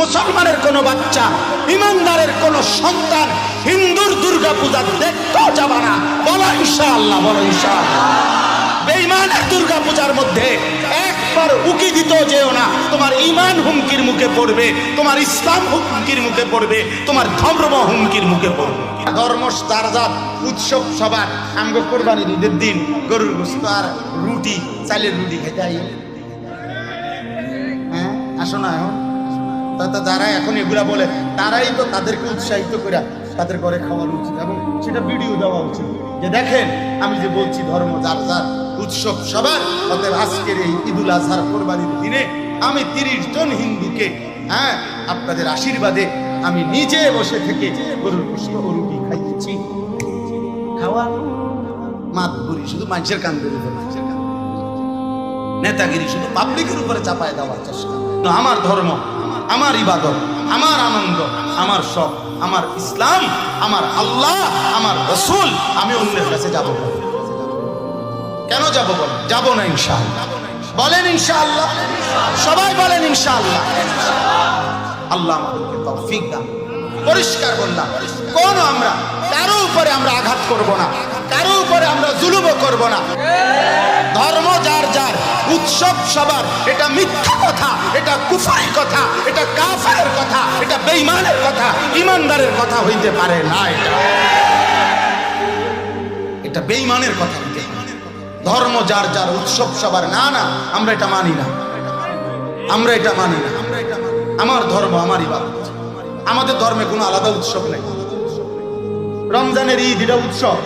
মুসলমানের কোনো বাচ্চা, ইমানদারের কোনো সন্তান হিন্দুর দুর্গা পূজা দেখতেও যাবে না। বলো ইনশাআল্লাহ, বলো ইনশাআল্লাহ। বেঈমানের দুর্গা পূজার মধ্যে একবার উকি দিতেও যেও না। তোমার ঈমান হুমকির মুখে পড়বে, তোমার ইসলাম হুমকির মুখে পড়বে, তোমার ধর্ম হুমকির মুখে পড়বে। ধর্ম তারজাত উৎসব সবার আমগো কোরবানির ঈদের দিন গরুর গোশত আর রুটি, চালের রুটি খেতে আই। হ্যাঁ, আসো না এখন। তা যারা এখন এগুলা বলে তারাই তো তাদেরকে উৎসাহিত করে তাদের ঘরে খাওয়ানো উচিত এবং সেটা ভিডিও দেওয়া উচিত যে দেখেন আমি যে বলছি ধর্ম যার যার, উৎসব সবার। অতএব আজকের এই ঈদুল আজহার কোরবানির দিনে আমি 30 জন হিন্দুকে, হ্যাঁ, আপনাদের আশীর্বাদে আমি নিজে বসে থেকে গরুর গোশত ও রুটি খাইয়েছি। খাওয়া মাতবুরি শুধু মানুষের কান ধরে, নেতাগিরি শুধু পাবলিকের উপরে চাপায় দেওয়ার চেষ্টা। আমার ধর্ম, আমার ইবাদত, আমার আনন্দ, আমার শখ, আমার ইসলাম, আমার আল্লাহ, আমার রাসূল, আমি অন্যের কাছে যাব না। কেন যাব? বলেন যাব না ইনশাআল্লাহ। বলেন ইনশাআল্লাহ, সবাই বলেন ইনশাআল্লাহ। আল্লাহ আমাদেরকে তৌফিক দান। পরিষ্কার বললাম, কোন আমরা কারো উপরে আমরা আঘাত করব না, কারো উপরে আমরা জুলুমও করব না। ধর্ম যার যার, উৎসব সবার। এটা মিথ্যা কথা, এটা কুফরি কথা, এটা কাফেরের কথা, এটা বেঈমানের কথা, ইমানদারের কথা হইতে পারে না। এটা বেঈমানের কথা হইতে পারে। ধর্ম যার যার, উৎসব সবার। না না, আমরা এটা মানি না, আমরা এটা মানি না। আমার ধর্ম, আমার ইবাদত। আমাদের ধর্মে কোনো আলাদা উৎসব নেই। রমজানের ঈদ এটা উৎসব।